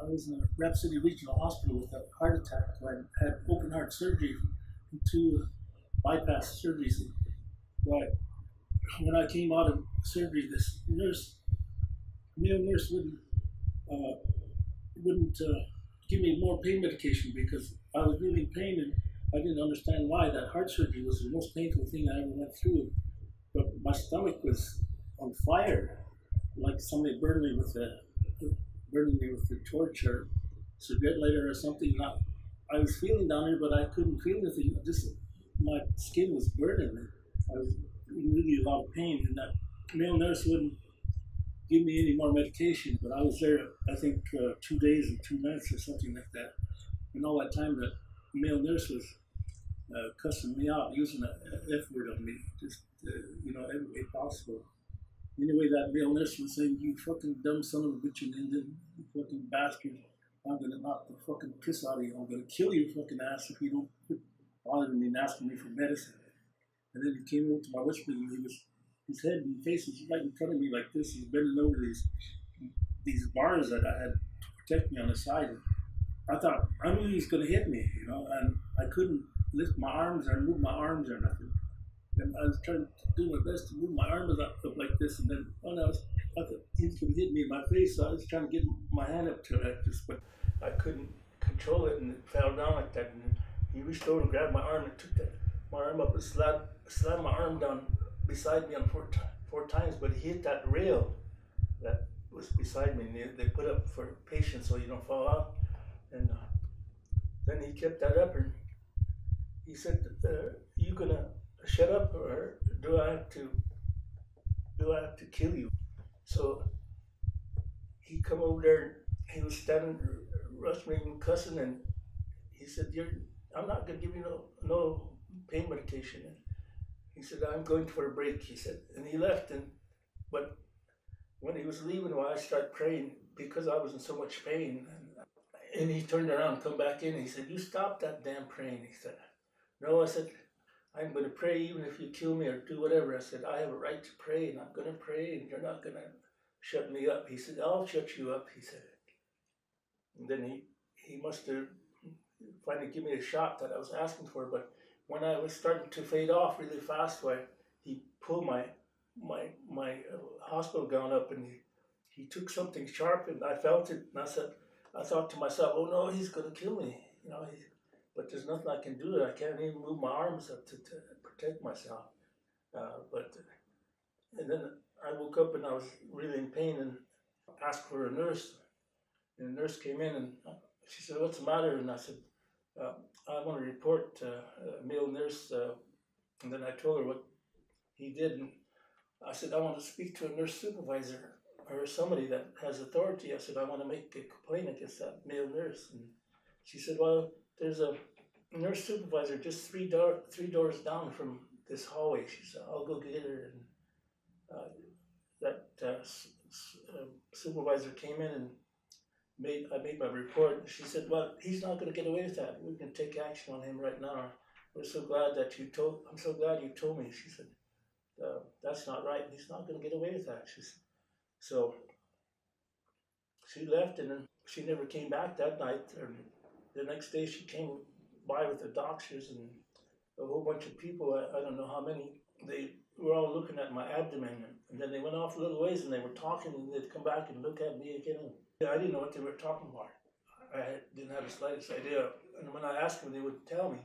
I was in a Rep City Regional Hospital with a heart attack. I had open heart surgery and two bypass surgeries. But when I came out of surgery, this male nurse wouldn't give me more pain medication because I was really in pain and I didn't understand why. That heart surgery was the most painful thing I ever went through. But my stomach was on fire, like somebody burning me with a torch or cigarette lighter or something. I was feeling down here, but I couldn't feel anything. Just my skin was burning. I was in really a lot of pain, and that male nurse wouldn't give me any more medication. But I was there, I think, 2 days and 2 nights or something like that. And all that time, that male nurse was cussing me out, using an F word on me, just every way possible. Anyway, that male nurse was saying, "You fucking dumb son of a bitch and Indian, you fucking bastard. I'm gonna knock the fucking piss out of you. I'm gonna kill your fucking ass if you don't quit bothering me and asking me for medicine." And then he came over to my whispering, and his head and face was right in front of me like this. He's bending over these bars that I had to protect me on the side. And I knew he was gonna hit me, and I couldn't lift my arms or move my arms or nothing. And I was trying to do my best to move my arms up like this, and then I thought he was going to hit me in my face, so I was trying to get my hand up to it, but I couldn't control it, and it fell down like that. And he reached over and grabbed my arm and took my arm up and slammed my arm down beside me on four times, but he hit that rail that was beside me, and they put up for patients so you don't fall out. And then he kept that up, and he said, "You gonna shut up, or do I have to kill you?" So he come over there, and he was standing, rushing me and cussing, and he said, "I'm not gonna give you no pain medication." And he said, "I'm going for a break," he said, and he left. But when he was leaving, I started praying because I was in so much pain, and he turned around, come back in, and he said, "You stop that damn praying," he said. "No," I said, "I'm going to pray even if you kill me or do whatever." I said, "I have a right to pray, and I'm going to pray, and you're not going to shut me up." He said, "I'll shut you up," he said. And then he must have finally given me a shot that I was asking for. But when I was starting to fade off really fast, he pulled my hospital gown up, and he took something sharp, and I felt it, and I thought to myself, "Oh no, he's going to kill me," but there's nothing I can do. I can't even move my arms up to protect myself. And then I woke up and I was really in pain and asked for a nurse. And the nurse came in and she said, "What's the matter?" And I said, "I want to report a male nurse." And then I told her what he did. And I said, "I want to speak to a nurse supervisor or somebody that has authority." I said, "I want to make a complaint against that male nurse." And she said, "Well, there's a nurse supervisor just three doors down from this hallway." She said, "I'll go get her." And that supervisor came in and I made my report. And she said, "Well, he's not going to get away with that. We can take action on him right now. I'm so glad you told me." She said, "That's not right. He's not going to get away with that." She said. So she left, and then she never came back that night. And the next day she came by with the doctors and a whole bunch of people. I don't know how many. They were all looking at my abdomen, and then they went off a little ways and they were talking, and they'd come back and look at me again. I didn't know what they were talking about. I didn't have the slightest idea. And when I asked them, they wouldn't tell me.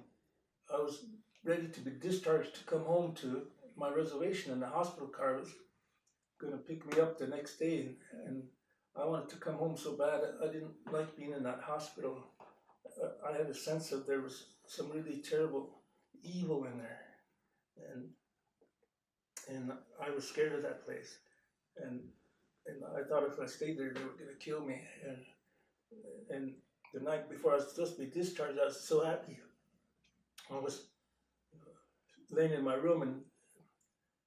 I was ready to be discharged to come home to my reservation, and the hospital car was going to pick me up the next day. And I wanted to come home so bad. I didn't like being in that hospital. I had a sense that there was some really terrible evil in there. And I was scared of that place. And I thought if I stayed there, they were going to kill me. And the night before I was supposed to be discharged, I was so happy. I was laying in my room, and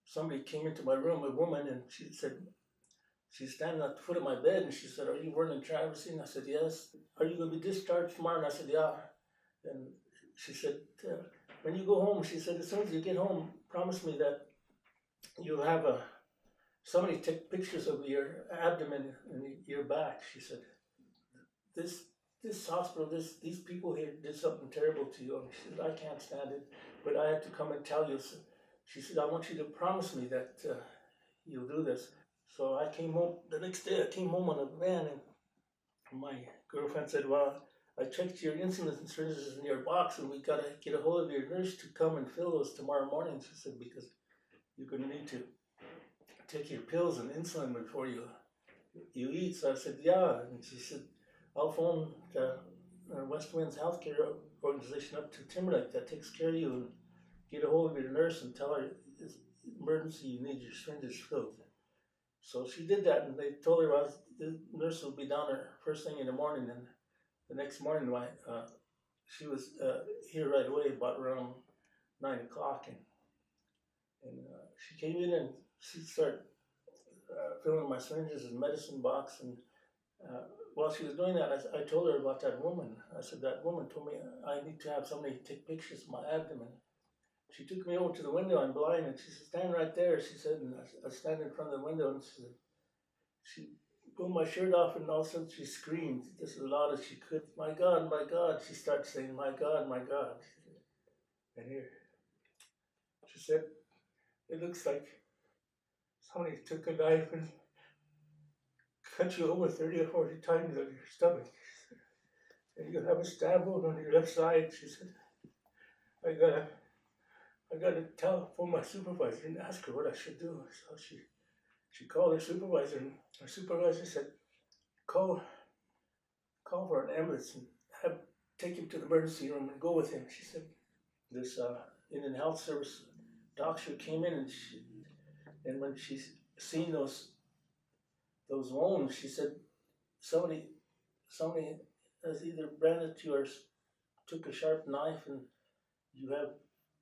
somebody came into my room, a woman, and she said, she's standing at the foot of my bed, and she said, "Are you Vernon Traversy?" And I said, "Yes." "Are you going to be discharged tomorrow?" And I said, "Yeah." And she said, "When you go home," she said, "as soon as you get home, promise me that you'll have somebody take pictures of your abdomen and your back." She said, this this hospital, these people here did something terrible to you. And she said, I can't stand it, but I have to come and tell you. So she said, I want you to promise me that you'll do this. So I came home the next day. I came home on a van, and my girlfriend said, well, I checked your insulin and syringes in your box, and we got to get a hold of your nurse to come and fill those tomorrow morning. She said, because you're going to need to take your pills and insulin before you eat. So I said, yeah. And she said, I'll phone the West Winds Healthcare organization up to Timberlake that takes care of you, and get a hold of your nurse and tell her it's emergency, you need your syringes filled. So she did that, and they told her, well, the nurse will be down there first thing in the morning. And the next morning, she was here right away, about around 9 o'clock, and she came in and she started filling my syringes and medicine box. And while she was doing that, I told her about that woman. I said, that woman told me I need to have somebody take pictures of my abdomen. She took me over to the window. I'm blind, and she said, stand right there. She said, and I stand in front of the window, and she pulled my shirt off, and all of a sudden she screamed just as loud as she could, my God, my God. She started saying, my God, my God. And here, she said, it looks like somebody took a knife and cut you over 30 or 40 times on your stomach. And you have a stab wound on your left side. She said, I gotta telephone my supervisor and ask her what I should do. So she called her supervisor, and her supervisor said, call for an ambulance and take him to the emergency room and go with him. She said, this Indian Health Service doctor came in, and when she's seen those wounds, she said, somebody has either branded you or took a sharp knife, and you have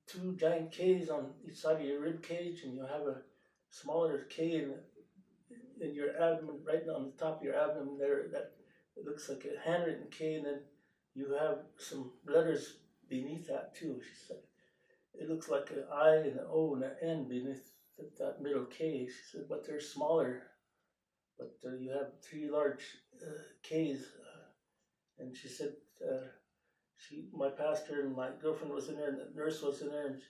two giant K's on each side of your rib cage, and you have a smaller K in your abdomen, right on the top of your abdomen there, that it looks like a handwritten K, and then you have some letters beneath that too. She said, it looks like an I and an O and an N beneath that middle K. She said, but they're smaller, but you have three large K's. And she said, my pastor and my girlfriend was in there, and the nurse was in there, and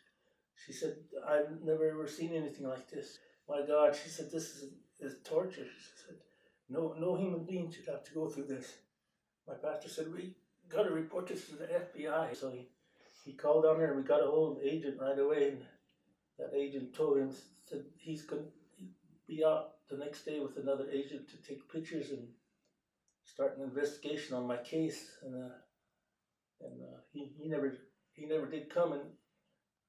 she said, I've never ever seen anything like this. My God, she said, this is torture. She said, no human being should have to go through this. My pastor said, we got to report this to the FBI. So he called down there, and we got a hold of the agent right away, and that agent told him, said he's going to be out the next day with another agent to take pictures and start an investigation on my case. And he never did come, and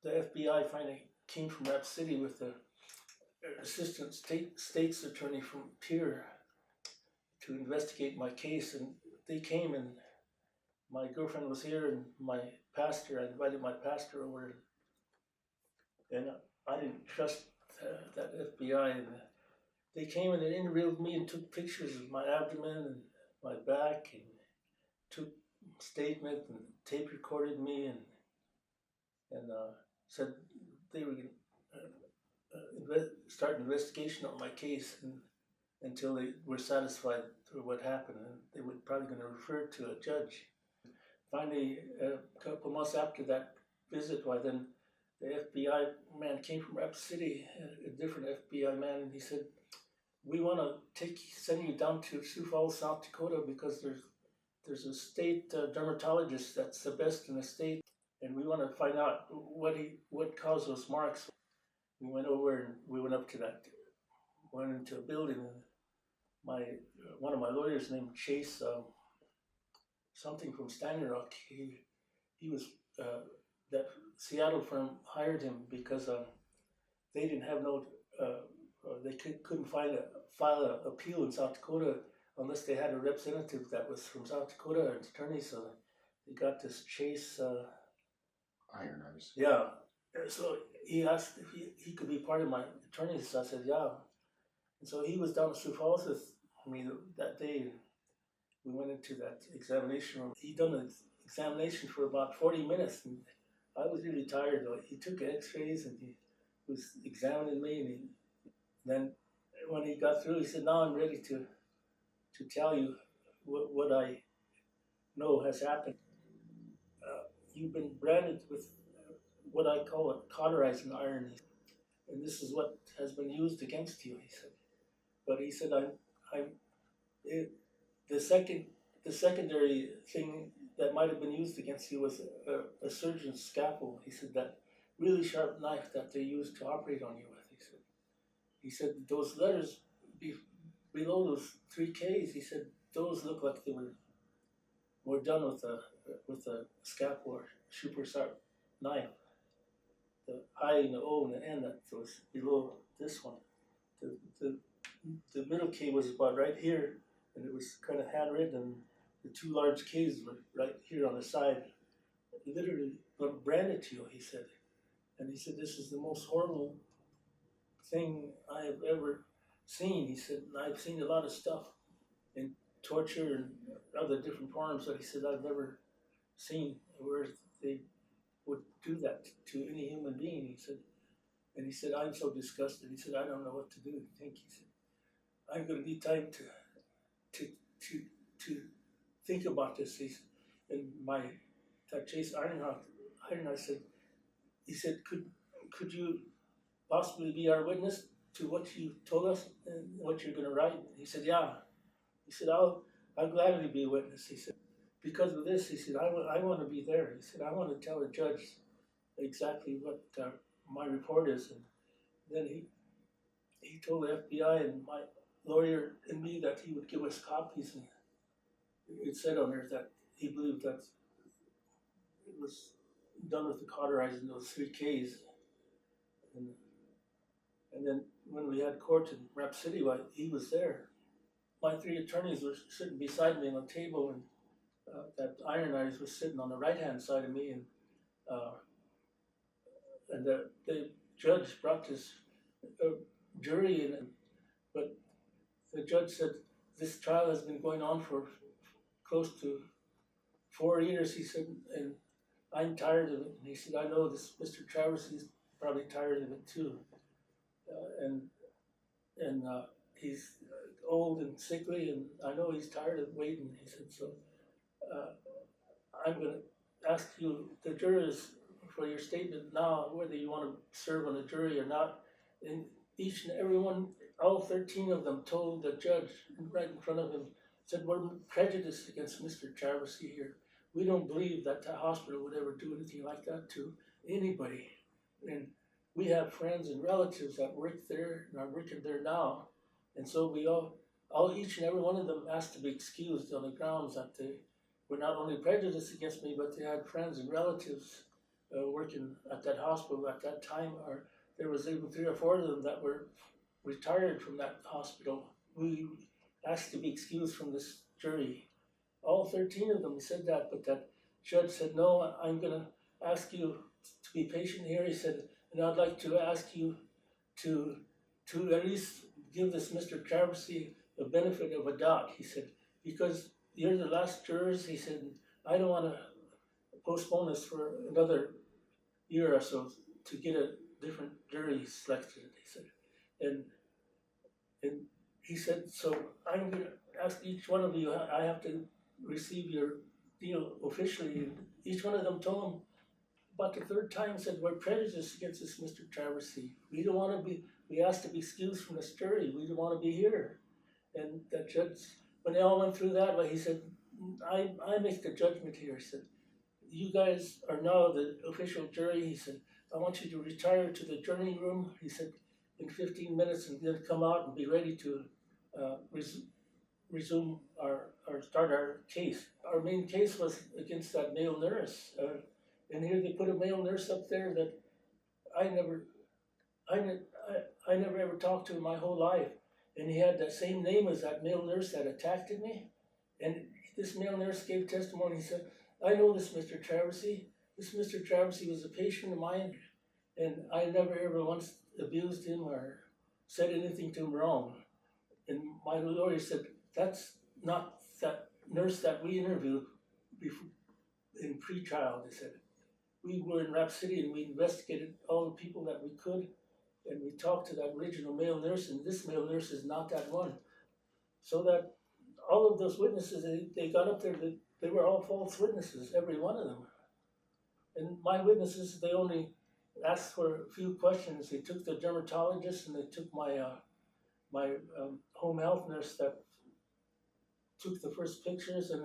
the FBI finally came from Rap City with the assistant state's attorney from Pier to investigate my case, and they came, and my girlfriend was here, and my pastor, I invited my pastor over, and I didn't trust that FBI, and they came and they interviewed me and took pictures of my abdomen and my back, and took statement and tape recorded me, and said they were going to start an investigation on my case, and until they were satisfied with what happened, and they were probably going to refer it to a judge. Finally, a couple months after that visit, then the FBI man came from Rapid City, a different FBI man, and he said, we want to send you down to Sioux Falls, South Dakota, because there's a state dermatologist that's the best in the state, and we want to find out what caused those marks. We went over, and we went into a building, and one of my lawyers named Chase, something from Standard Rock, he was that Seattle firm hired him because they didn't have they couldn't file an appeal in South Dakota unless they had a representative that was from South Dakota, an attorney. So they got this Chase. Iron Eyes. Yeah. So he asked if he could be part of my attorney. So I said, yeah. And so he was down at Sioux Falls with me that day. We went into that examination room. He done an examination for about 40 minutes, and I was really tired. He took X-rays, and he was examining me, and then when he got through, he said, now I'm ready to tell you what I know has happened. You've been branded with what I call a cauterizing iron, and this is what has been used against you, he said. But he said, I'm it, the second, the secondary thing that might have been used against you was a surgeon's scalpel. He said that really sharp knife that they used to operate on you with. He said those letters below those 3Ks. He said those look like they were done with a scalpel or super sharp knife. The I and the O and the N that was below this one. The, the, the middle K was about right here, and it was kind of handwritten, and the two large Ks were right here on the side. Literally branded to you, he said. And he said, this is the most horrible thing I have ever seen. He said, I've seen a lot of stuff in torture and other different forms, but he said, I've never seen where they would do that to any human being. He said, and he said, I'm so disgusted. He said, I don't know what to do. I think he said, I'm going to need time to think about this. And my that Chase Ironheart said, he said, could you possibly be our witness to what you told us and what you're going to write? He said, yeah. He said, I'll gladly be a witness. He said, because of this, he said, I want to be there. He said, I want to tell the judge exactly what my report is. And then he told the FBI and my lawyer and me that he would give us copies. And it said on there that he believed that it was done with the cauterizing those 3Ks. And then when we had court in Rap City, he was there. My three attorneys were sitting beside me on a table, and that Iron Eyes was sitting on the right-hand side of me, and the judge brought this jury in, but the judge said, this trial has been going on for close to 4 years, he said, and I'm tired of it. And he said, I know this Mr. Travers, he's probably tired of it too. And he's old and sickly, and I know he's tired of waiting. He said, so I'm going to ask you, the jurors, for your statement now, whether you want to serve on the jury or not. And each and every one, all 13 of them told the judge right in front of him, said, we're prejudiced against Mr. Traversy here. We don't believe that the hospital would ever do anything like that to anybody. And we have friends and relatives that work there and are working there now. And so we each and every one of them asked to be excused on the grounds that they were not only prejudiced against me, but they had friends and relatives working at that hospital at that time, or there was even 3 or 4 of them that were retired from that hospital. We asked to be excused from this jury. All 13 of them said that, but that judge said, no, I'm going to ask you to be patient here. He said, and I'd like to ask you to at least give this Mr. Traversy the benefit of a doubt. He said, because you're the last jurors, he said, I don't want to postpone this for another year or so to get a different jury selected, he said. And he said, so I'm going to ask each one of you, I have to receive your deal officially. And each one of them told him about the 3rd time, said, we're prejudiced against this Mr. Traversy. We don't want to be, we asked to be excused from this jury. We don't want to be here. And that judge, when they all went through that, he said, I make the judgment here. He said, you guys are now the official jury. He said, I want you to retire to the jury room. He said, in 15 minutes, and then come out and be ready to resume or start our case. Our main case was against that male nurse. And here they put a male nurse up there that I never ever talked to in my whole life. And he had the same name as that male nurse that attacked me. And this male nurse gave testimony. He said, I know this Mr. Traversy. This Mr. Traversy was a patient of mine, and I never ever once abused him or said anything to him wrong. And my lawyer said, that's not that nurse that we interviewed before, in pre-trial. They said, we were in Rap City and we investigated all the people that we could, and we talked to that original male nurse, and this male nurse is not that one. So that all of those witnesses, they got up there, they were all false witnesses, every one of them. And my witnesses, they only asked for a few questions. They took the dermatologist and they took my home health nurse that took the first pictures, and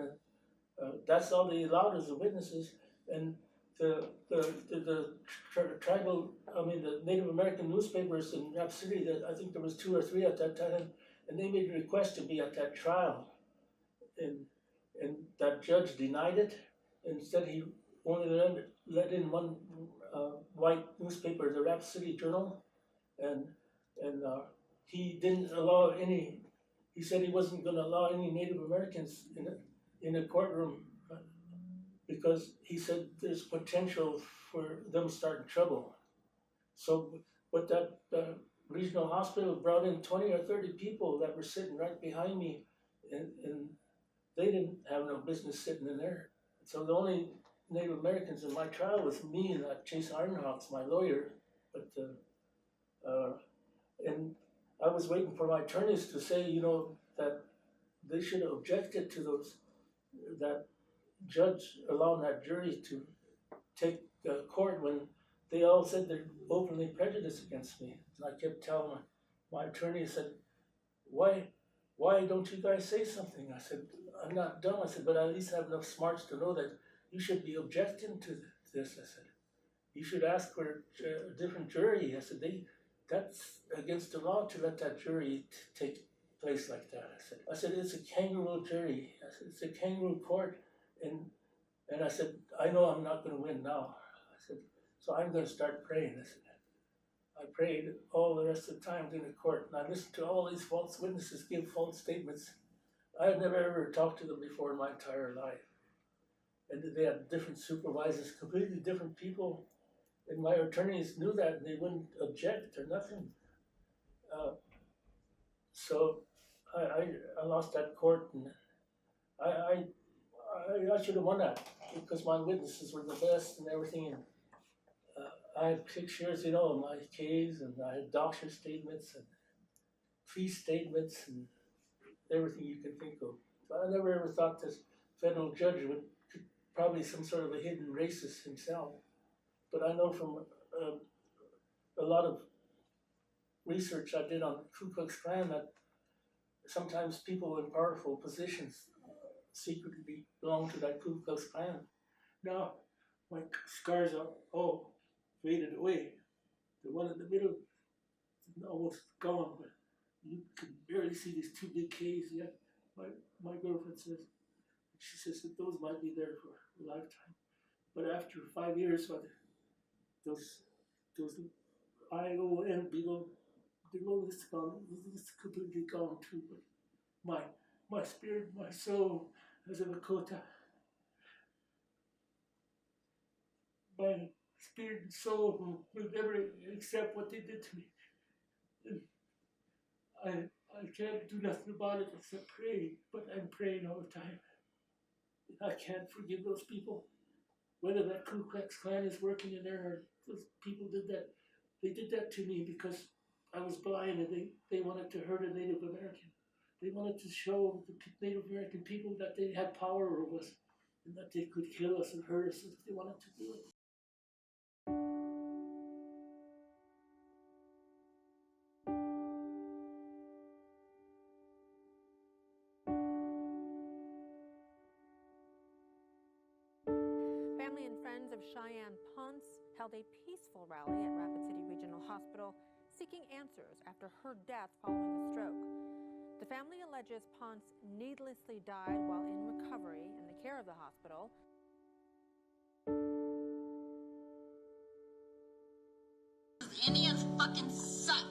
that's all they allowed as the witnesses. And the tribal, the Native American newspapers in Rap City, that I think there was 2 or 3 at that time, and they made a request to be at that trial, and that judge denied it. Instead, he only let in one white newspaper, the Rap City Journal, and he didn't allow any. He said he wasn't going to allow any Native Americans in a courtroom because he said there's potential for them starting trouble. So, but that regional hospital brought in 20 or 30 people that were sitting right behind me, and they didn't have no business sitting in there. So the only Native Americans in my trial was me and Chase Ironhawks, my lawyer. But and I was waiting for my attorneys to say, that they should have objected to that judge allowing that jury to take court when they all said they're openly prejudiced against me. And I kept telling my attorney, I said, why don't you guys say something? I said, I'm not dumb. I said, but I at least have enough smarts to know that you should be objecting to this. I said, you should ask for a different jury. I said, that's against the law to let that jury take place like that. I said, it's a kangaroo jury. I said, it's a kangaroo court. And I said, I know I'm not going to win now. I said, so I'm going to start praying. I said, I prayed all the rest of the time in the court, and I listened to all these false witnesses give false statements. I had never ever talked to them before in my entire life. And they had different supervisors, completely different people. And my attorneys knew that, and they wouldn't object or nothing. So I lost that court, and I should have won that because my witnesses were the best and everything. And I had pictures, of my case, and I had doctor statements and priest statements and everything you can think of. But I never ever thought this federal judge would probably some sort of a hidden racist himself. But I know from a lot of research I did on the Ku Klux Klan that sometimes people in powerful positions secretly belong to that Ku Klux Klan. Now, my scars are all faded away. The one in the middle is almost gone, but you can barely see these 2 big K's yet. My girlfriend says, she says that those might be there for a lifetime. But after 5 years, those ION below is gone. It's completely gone too. But my spirit, my soul, as a Lakota, my spirit and soul will never accept what they did to me. And I can't do nothing about it except pray, but I'm praying all the time. I can't forgive those people. Whether that Ku Klux Klan is working in there or those people did that, they did that to me because I was blind and they wanted to hurt a Native American. They wanted to show the Native American people that they had power over us and that they could kill us and hurt us if they wanted to do it. Family and friends of Cheyenne Ponce held a peaceful rally at Rapid City Regional Hospital seeking answers after her death following a stroke. The family alleges Ponce needlessly died while in recovery in the care of the hospital. Indians fucking suck.